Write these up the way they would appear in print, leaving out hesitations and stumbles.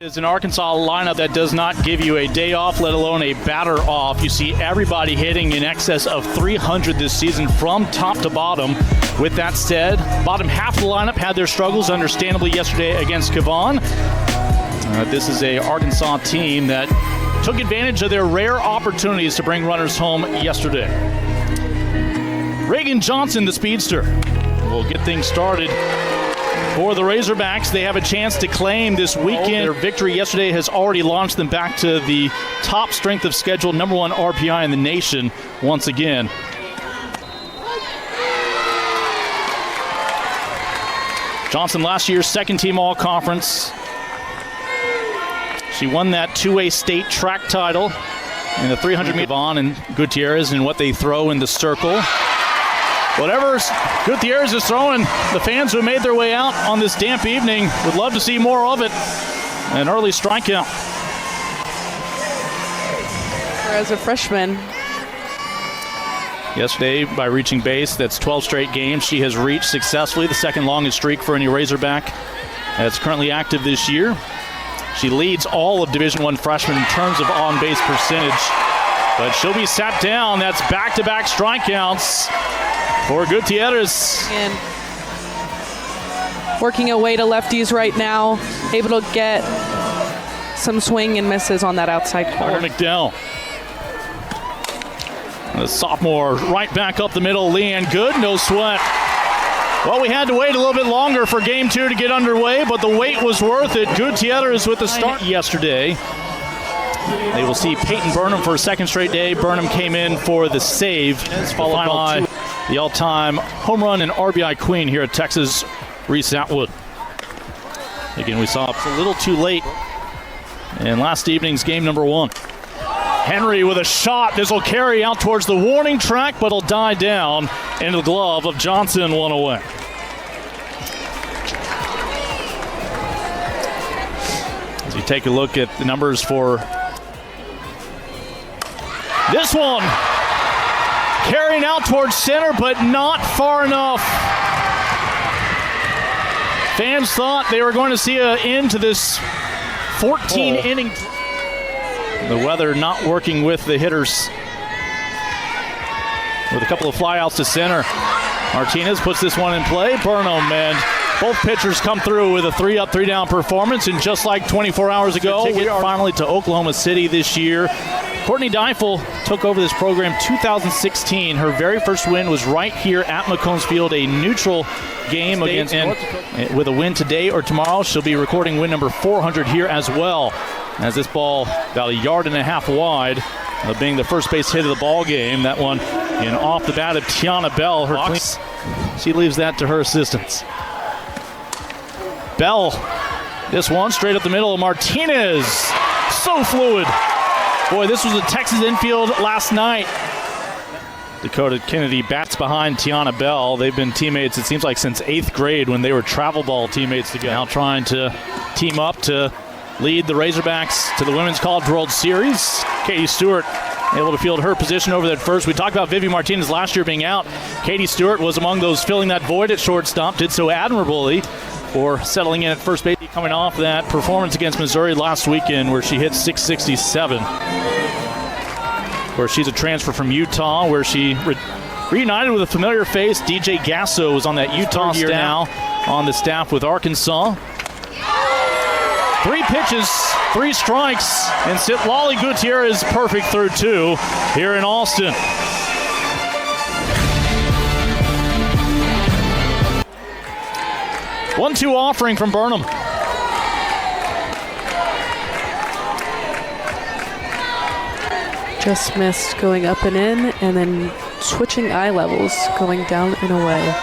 Is an Arkansas lineup that does not give you a day off, let alone a batter off. You see everybody hitting in excess of 300 this season from top to bottom. With that said, bottom half of the lineup had their struggles, understandably, yesterday against Cavan. This is a Arkansas team that took advantage of their rare opportunities to bring runners home yesterday. Reagan Johnson, the speedster, will get things started. For the Razorbacks, they have a chance to claim this weekend. Their victory yesterday has already launched them back to the top strength of schedule, number one RPI in the nation once again. Johnson, last year's second team all-conference. She won that two-way state track title in the 300-meter. Vaughn and Gutierrez and what they throw in the circle. Whatever Gutierrez is throwing, the fans who made their way out on this damp evening would love to see more of it. An early strikeout. As a freshman. Yesterday, by reaching base, that's 12 straight games. She has reached successfully the second longest streak for any Razorback that's currently active this year. She leads all of Division I freshmen in terms of on-base percentage. But she'll be sat down. That's back-to-back strikeouts for Gutierrez. And working away to lefties right now, able to get some swing and misses on that outside corner. McDowell. The sophomore right back up the middle. Leanne Good, no sweat. Well, we had to wait a little bit longer for game two to get underway, but the wait was worth it. Gutierrez with the start yesterday. They will see Peyton Burnham for a second straight day. Burnham came in for the save, followed by the all-time home run and RBI queen here at Texas, Reese Atwood. Again, we saw it's a little too late in last evening's game number one. Henry with a shot. This will carry out towards the warning track, but it'll die down into the glove of Johnson, one away. As you take a look at the numbers for this one, carrying out towards center, but not far enough. Fans thought they were going to see an end to this 14-inning. The weather not working with the hitters. With a couple of flyouts to center. Martinez puts this one in play. Burnham, and both pitchers come through with a 3-up, 3-down performance. And just like 24 hours ago, we are finally to Oklahoma City this year. Courtney Deifel took over this program 2016. Her very first win was right here at McCombs Field, a neutral game against. And with a win today or tomorrow, she'll be recording win number 400 here as well. As this ball about 1.5 yards wide, being the first base hit of the ball game. That one in off the bat of Tiana Bell. She leaves that to her assistants. Bell, this one straight up the middle of Martinez. So fluid. Boy, this was a Texas infield last night. Dakota Kennedy bats behind Tiana Bell. They've been teammates, it seems like, since 8th grade when they were travel ball teammates together. Now trying to team up to lead the Razorbacks to the Women's College World Series. Katie Stewart able to field her position over that first. We talked about Vivi Martinez last year being out. Katie Stewart was among those filling that void at shortstop, did so admirably for settling in at first base, coming off that performance against Missouri last weekend where she hit .667. Of course, she's a transfer from Utah where she reunited with a familiar face. DJ Gasso was on that Utah staff now on the staff with Arkansas. 3 pitches, 3 strikes, and Citlali Gutierrez perfect through 2 here in Austin. One-two offering from Burnham. Just missed going up and in, and then switching eye levels, going down and away.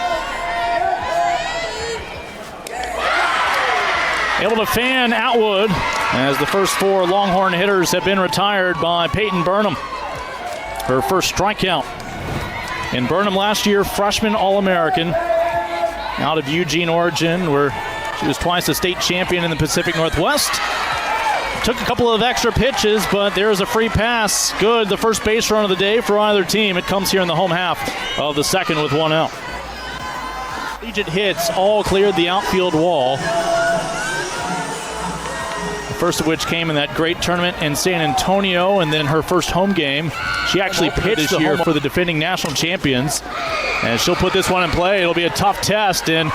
Able to fan Atwood as the first 4 Longhorn hitters have been retired by Peyton Burnham. Her first strikeout. And Burnham last year, freshman All-American out of Eugene, Oregon, where she was twice a state champion in the Pacific Northwest. Took a couple of extra pitches, but there's a free pass. Good, the first base run of the day for either team. It comes here in the home half of the second with 1 out. Collegiate hits all cleared the outfield wall. first of which came in that great tournament in San Antonio, and then her first home game. She actually pitched this year for the defending national champions, and she'll put this one in play. It'll be a tough test, and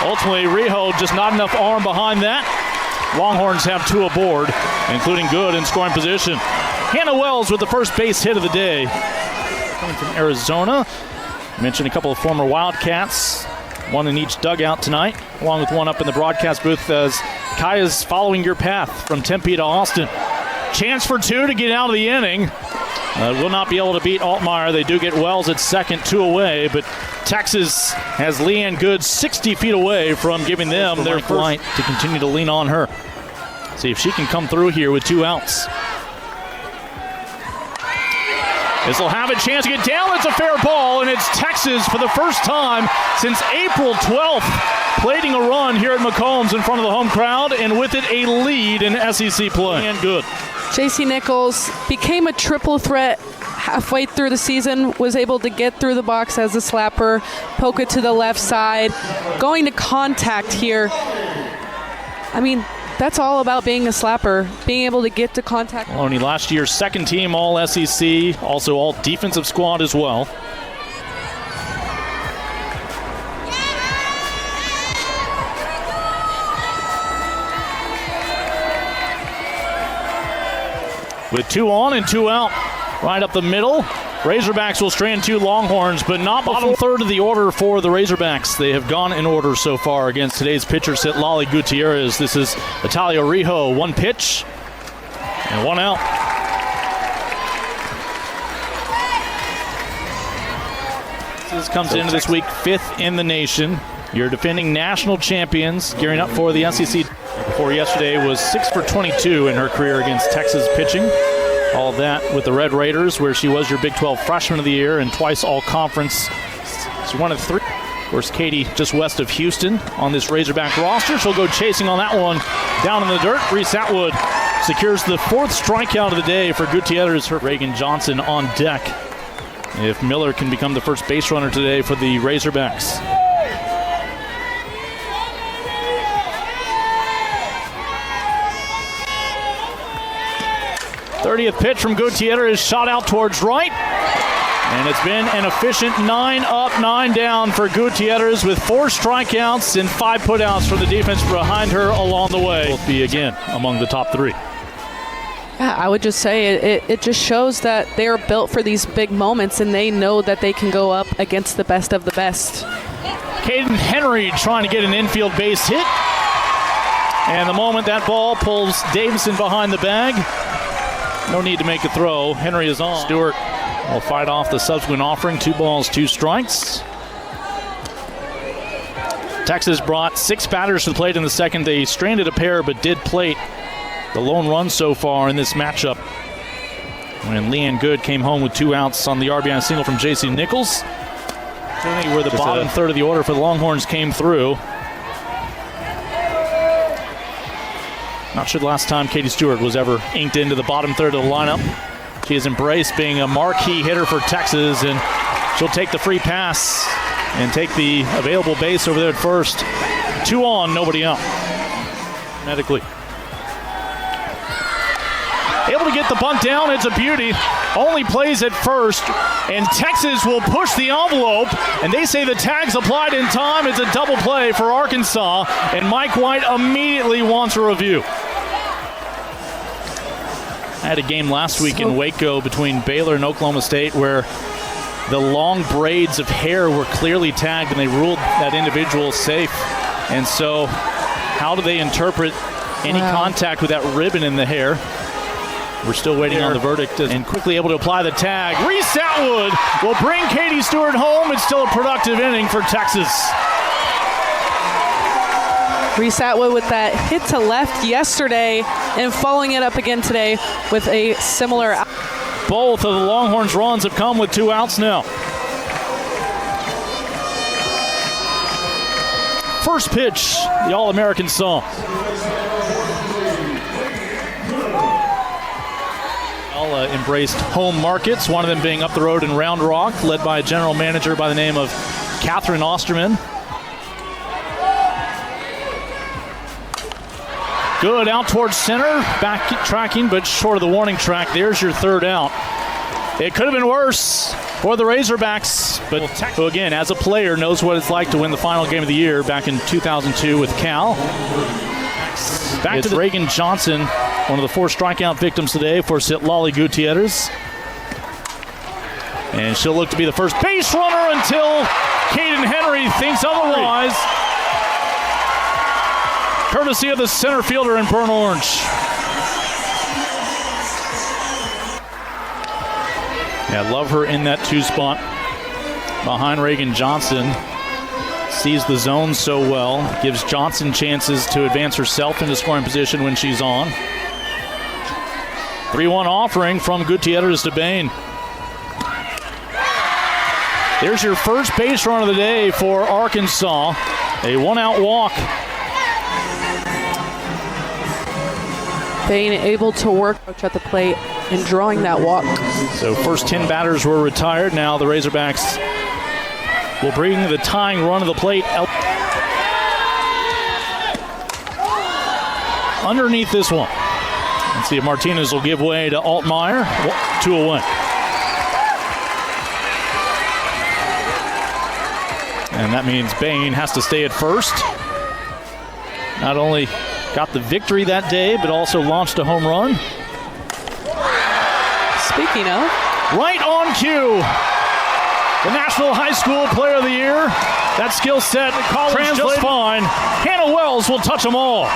ultimately Riho just not enough arm behind that. Longhorns have 2 aboard, including Good in scoring position. Hannah Wells with the first base hit of the day. Coming from Arizona. Mentioned a couple of former Wildcats. One in each dugout tonight, along with one up in the broadcast booth as Kaya's following your path from Tempe to Austin. Chance for 2 to get out of the inning. Will not be able to beat Altmaier. They do get Wells at second, 2 away, but Texas has Leanne Good 60 feet away from giving them their flight to continue to lean on her. See if she can come through here with 2 outs. This will have a chance to get down. It's a fair ball, and it's Texas for the first time since April 12th, plating a run here at McCombs in front of the home crowd, and with it a lead in SEC play. And Good. JC Nichols became a triple threat halfway through the season, was able to get through the box as a slapper, poke it to the left side, going to contact here. I mean, that's all about being a slapper, being able to get to contact. Maloney last year's second team all SEC, also all defensive squad as well. With 2 on and 2 out, right up the middle. Razorbacks will strand 2 Longhorns, but not bottom third of the order for the Razorbacks. They have gone in order so far against today's pitcher set, Lali Gutierrez. This is Natalia Riho. 1 pitch and 1 out. This comes into this week 5th in the nation. Your defending national champions gearing up for the SEC. Before yesterday was 6 for 22 in her career against Texas pitching. All of that with the Red Raiders, where she was your Big 12 Freshman of the Year and twice All-Conference. She's 1 of 3. Of course, Katie just west of Houston on this Razorback roster. She'll go chasing on that one. Down in the dirt, Reese Atwood secures the 4th strikeout of the day for Gutierrez. Reagan Johnson on deck if Miller can become the first base runner today for the Razorbacks. 30th pitch from Gutierrez is shot out towards right. And it's been an efficient 9 up, 9 down for Gutierrez with 4 strikeouts and 5 putouts from the defense behind her along the way. Will be again among the top 3. Yeah, I would just say it just shows that they are built for these big moments, and they know that they can go up against the best of the best. Caden Henry trying to get an infield base hit. And the moment that ball pulls Davison behind the bag, no need to make a throw. Henry is on. Stewart will fight off the subsequent offering. 2 balls, 2 strikes. Texas brought 6 batters to the plate in the second. They stranded a pair but did plate the lone run so far in this matchup. When Leanne Good came home with 2 outs on the RBI single from J.C. Nichols. Where the bottom third of the order for the Longhorns came through. Not sure the last time Katie Stewart was ever inked into the bottom third of the lineup. She has embraced being a marquee hitter for Texas, and she'll take the free pass and take the available base over there at first. 2 on, nobody out. Medically. Able to get the bunt down, it's a beauty. Only plays at first, and Texas will push the envelope, and they say the tag's applied in time. It's a double play for Arkansas, and Mike White immediately wants a review. I had a game last week in Waco between Baylor and Oklahoma State where the long braids of hair were clearly tagged, and they ruled that individual safe. And so how do they interpret any contact with that ribbon in the hair? We're still waiting on the verdict, and quickly able to apply the tag. Reese Atwood will bring Katie Stewart home. It's still a productive inning for Texas. Reese Atwood with that hit to left yesterday and following it up again today with a similar. Both of the Longhorns' runs have come with 2 outs now. First pitch, the All-American song. Embraced home markets, one of them being up the road in Round Rock, led by a general manager by the name of Catherine Osterman. Good, out towards center, back tracking, but short of the warning track. There's your third out. It could have been worse for the Razorbacks, but who again, as a player, knows what it's like to win the final game of the year back in 2002 with Cal. Back to Reagan Johnson, one of the 4 strikeout victims today for Citlali Gutierrez. And she'll look to be the first base runner until Caden Henry thinks otherwise. Courtesy of the center fielder in burnt orange. Yeah, love her in that 2 spot behind Reagan Johnson. Sees the zone so well, gives Johnson chances to advance herself into scoring position when she's on. 3-1 offering from Gutierrez to Bain. There's your first base run of the day for Arkansas. A 1-out walk. Bain able to work at the plate and drawing that walk. So first 10 batters were retired. Now the Razorbacks will bring the tying run to the plate. Underneath this one. Let's see if Martinez will give way to Altmaier. 2 away. And that means Bain has to stay at first. Not only got the victory that day, but also launched a home run. Speaking of. Right on cue. The National High School Player of the Year. That skill set translates just fine. Hannah Wells will touch them all.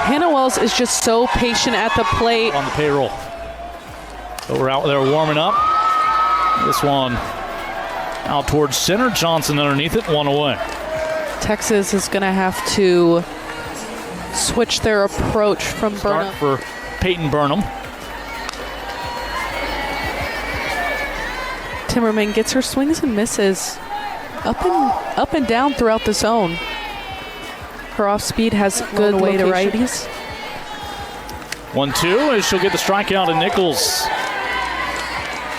Hannah Wells is just so patient at the plate. On the payroll. So we're out there warming up. This one out towards center. Johnson underneath it, 1 away. Texas is going to have to switch their approach from Burnham. For Peyton Burnham. Timmerman gets her swings and misses up and down throughout the zone. Her off speed has good way to righties. 1-2 as she'll get the strikeout to Nichols.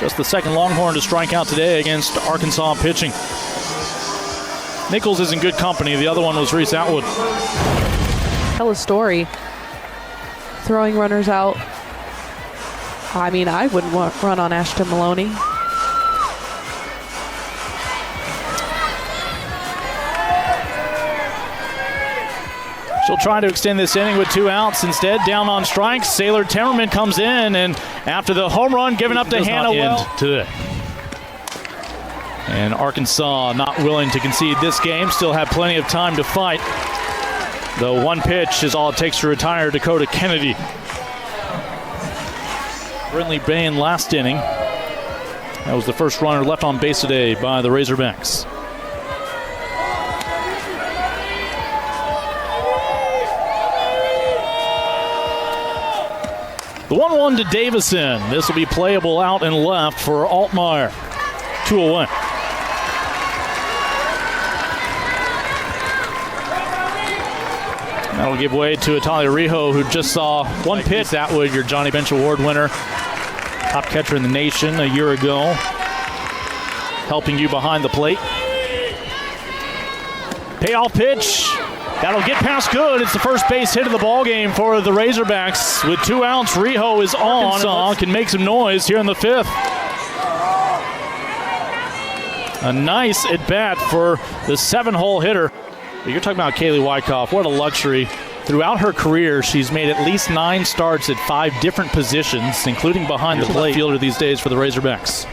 Just the second Longhorn to strike out today against Arkansas pitching. Nichols is in good company. The other one was Reese Atwood. Tell a story. Throwing runners out. I mean, I wouldn't run on Ashton Maloney. She'll try to extend this inning with 2 outs. Instead, down on strikes, Sailor Timmerman comes in, and after the home run given up to Hannah Wells today. And Arkansas not willing to concede this game, still have plenty of time to fight. The 1 pitch is all it takes to retire Dakota Kennedy. Brinley Bain last inning. That was the first runner left on base today by the Razorbacks. The 1-1 to Davison. This will be playable out and left for Altmaier. 2 away. That'll give way to Atalia Rijo, who just saw 1 pitch. Atwood, your Johnny Bench Award winner. Top catcher in the nation a year ago. Helping you behind the plate. Payoff pitch. That'll get past good. It's the first base hit of the ballgame for the Razorbacks. With 2 outs, Rijo is on. Arkansas can make some noise here in the 5th. A nice at-bat for the 7-hole hitter. You're talking about Kaylee Wyckoff. What a luxury. Throughout her career, she's made at least 9 starts at 5 different positions, including behind the plate fielder these days for the Razorbacks.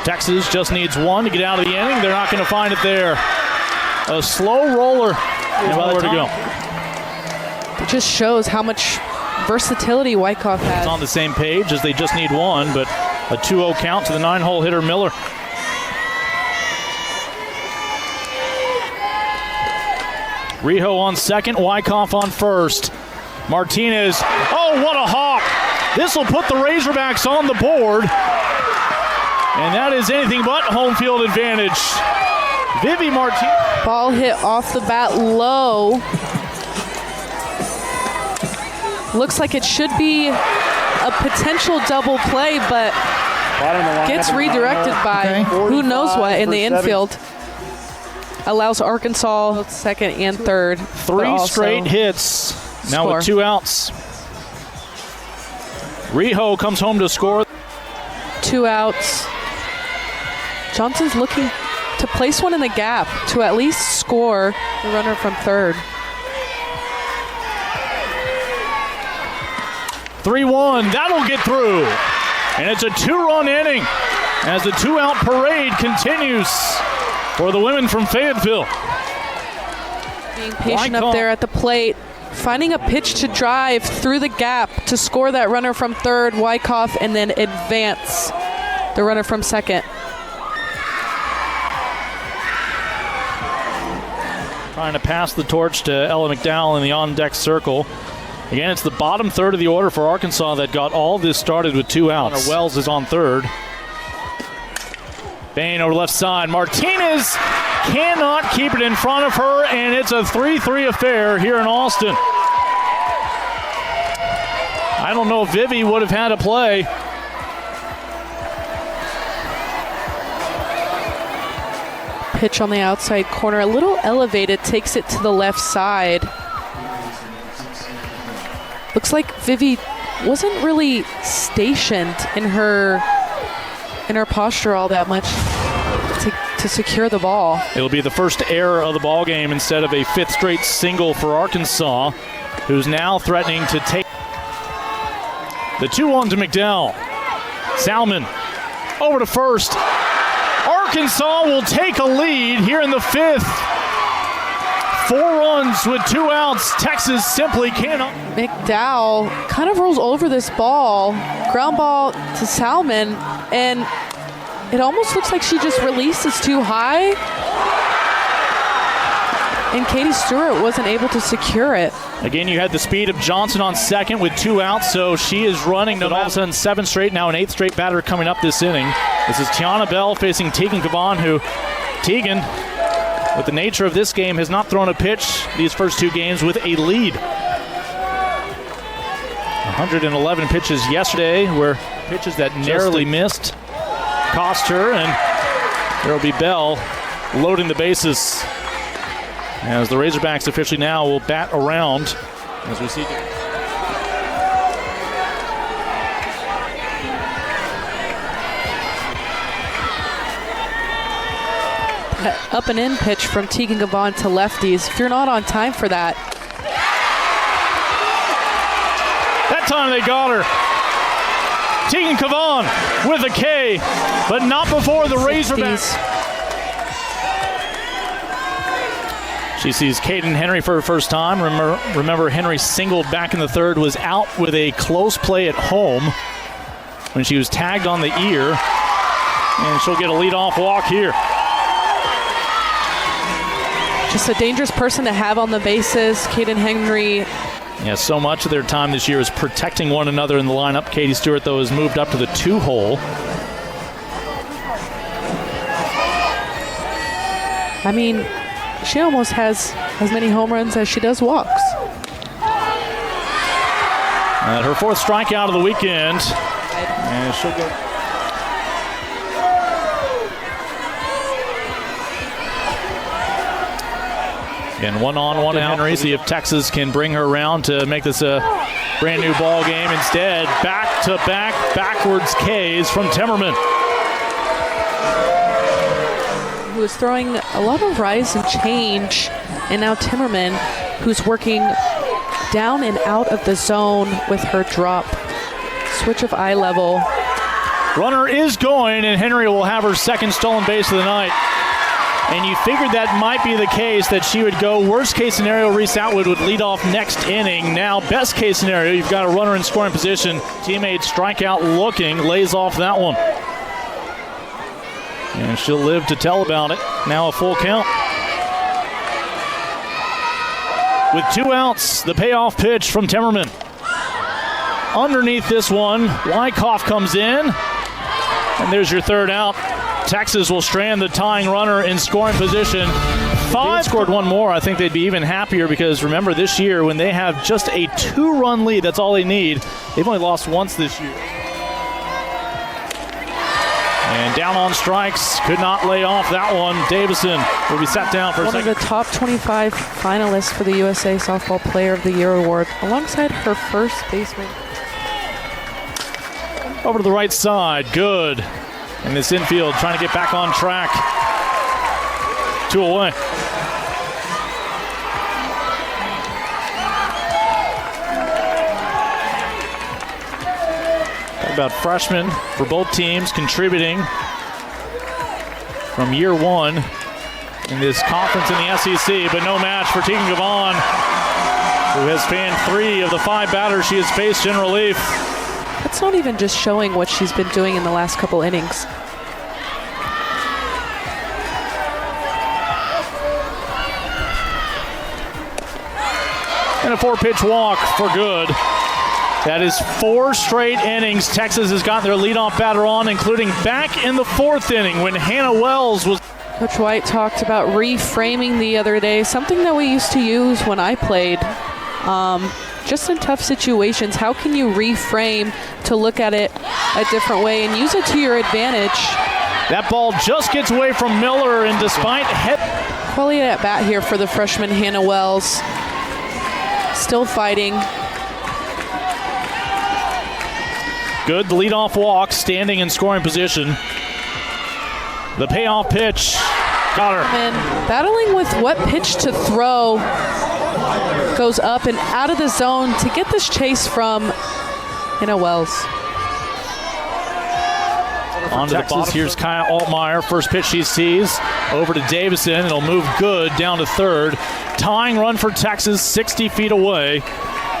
Texas just needs 1 to get out of the inning. They're not going to find it there. A slow roller. Nowhere to go. It just shows how much versatility Wyckoff has. It's on the same page as they just need 1, but a 2-0 count to the 9-hole hitter Miller. Rijo on second, Wyckoff on first. Martinez, oh, what a hop. This will put the Razorbacks on the board. And that is anything but home field advantage. Vivi Martinez. Ball hit off the bat low. Looks like it should be a potential double play, but Gets redirected by who knows what in the infield. Allows Arkansas second and third. 3 straight hits. Now with 2 outs. Riho comes home to score. 2 outs. Johnson's looking to place one in the gap to at least score the runner from third. 3-1, that'll get through. And it's a 2-run inning as the 2-out parade continues for the women from Fayetteville. Being patient up there at the plate, finding a pitch to drive through the gap to score that runner from third, Wyckoff, and then advance the runner from second. Trying to pass the torch to Ella McDowell in the on-deck circle. Again, it's the bottom third of the order for Arkansas that got all this started with 2 outs. Wells is on third. Bain over left side. Martinez cannot keep it in front of her, and it's a 3-3 affair here in Austin. I don't know if Vivi would have had a play. Pitch on the outside corner, a little elevated, takes it to the left side. Looks like Vivi wasn't really stationed in her posture all that much to secure the ball. It'll be the first error of the ball game instead of a 5th straight single for Arkansas, who's now threatening to take the 2-1 to McDowell. Salmon over to first. Arkansas will take a lead here in the 5th. 4 runs with 2 outs. Texas simply cannot. McDowell kind of rolls over this ball, ground ball to Salmon, and it almost looks like she just releases too high. And Katie Stewart wasn't able to secure it. Again, you had the speed of Johnson on second with 2 outs, so she is running. But all of a sudden, 7 straight, now an 8th straight batter coming up this inning. This is Tiana Bell facing Tegan Caban, who Tegan, with the nature of this game, has not thrown a pitch these first 2 games with a lead. 111 pitches yesterday were pitches that narrowly missed, cost her, and there will be Bell loading the bases as the Razorbacks officially now will bat around as we see. Up and in pitch from Tegan Caban to lefties. If you're not on time for that. That time they got her. Tegan Caban with a K, but not before the Razorbacks. She sees Caden Henry for her first time. Remember, Henry singled back in the 3rd, was out with a close play at home when she was tagged on the ear, and she'll get a leadoff walk here. Just a dangerous person to have on the bases. Caden Henry. Yeah, so much of their time this year is protecting one another in the lineup. Katie Stewart, though, has moved up to the 2-hole. I mean, she almost has as many home runs as she does walks. Her 4th strikeout of the weekend. And she'll go. And 1 on, 1 out. Henry, see if Texas can bring her around to make this a brand new ball game. Instead, back-to-back backwards Ks from Timmerman, who is throwing a lot of rise and change, and now Timmerman, who's working down and out of the zone with her drop. Switch of eye level. Runner is going, and Henry will have her 2nd stolen base of the night. And you figured that might be the case, that she would go. Worst case scenario, Reese Atwood would lead off next inning. Now, best case scenario, you've got a runner in scoring position. Teammate strikeout looking, lays off that one. And she'll live to tell about it. Now a full count. With 2 outs, the payoff pitch from Timmerman. Underneath this one, Wyckoff comes in. And there's your 3rd out. Texas will strand the tying runner in scoring position. 5 scored 1 more. I think they'd be even happier because remember this year when they have just a 2-run lead, that's all they need. They've only lost once this year. And down on strikes, could not lay off that one. Davison will be sat down for a second. One of the top 25 finalists for the USA Softball Player of the Year award, alongside her first baseman. Over to the right side, good. And this infield trying to get back on track. 2 away. Talk about freshmen for both teams contributing from year one in this conference in the SEC, but no match for Tegan Gavon, who has fanned 3 of the 5 batters she has faced in relief. That's not even just showing what she's been doing in the last couple innings. And a 4-pitch walk for good. That is 4 straight innings Texas has gotten their leadoff batter on, including back in the 4th inning when Hannah Wells was... Coach White talked about reframing the other day, something that we used to use when I played. Just in tough situations, how can you reframe to look at it a different way and use it to your advantage? That ball just gets away from Miller, and despite quality at bat here for the freshman Hannah Wells. Still fighting. Good, the leadoff walk, standing in scoring position. The payoff pitch, got her. And battling with what pitch to throw, goes up and out of the zone to get this chase from Hannah Wells. On to the bottom. Here's Kaya Altmaier. First pitch she sees. Over to Davison. It'll move good down to 3rd. Tying run for Texas, 60 feet away,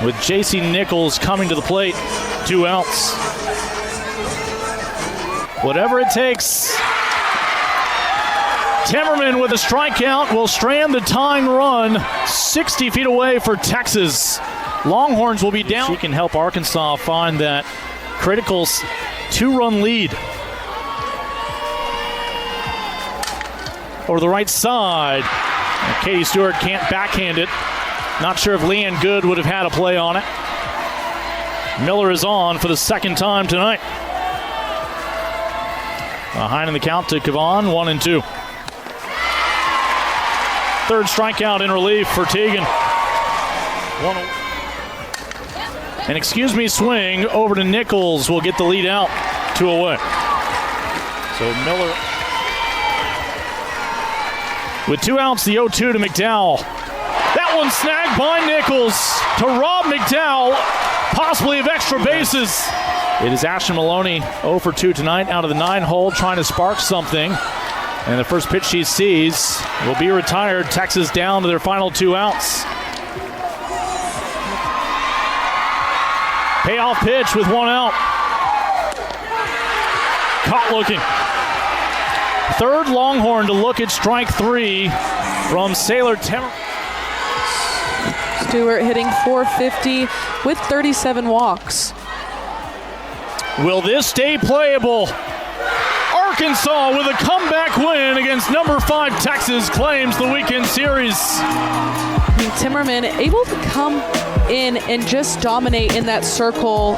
with J.C. Nichols coming to the plate. 2 outs. Whatever it takes. Timmerman with a strikeout will strand the tying run 60 feet away for Texas. Longhorns will be down. She can help Arkansas find that critical 2-run lead. Over the right side. Katie Stewart can't backhand it. Not sure if Leanne Good would have had a play on it. Miller is on for the 2nd time tonight. Behind in the count to Kavon, 1-2. 3rd strikeout in relief for Tegan. An excuse me swing over to Nichols will get the lead out. 2 away. So Miller. With 2 outs, the 0-2 to McDowell. That one snagged by Nichols to rob McDowell, possibly of extra bases. It is Ashton Maloney 0 for 2 tonight out of the 9-hole, trying to spark something. And the first pitch she sees will be retired. Texas down to their final 2 outs. Payoff pitch with 1 out. Caught looking. 3rd Longhorn to look at strike 3 from Sailor Timmer. Stewart hitting .450 with 37 walks. Will this stay playable? Arkansas with a comeback win against number 5 Texas claims the weekend series. Timmerman able to come in and just dominate in that circle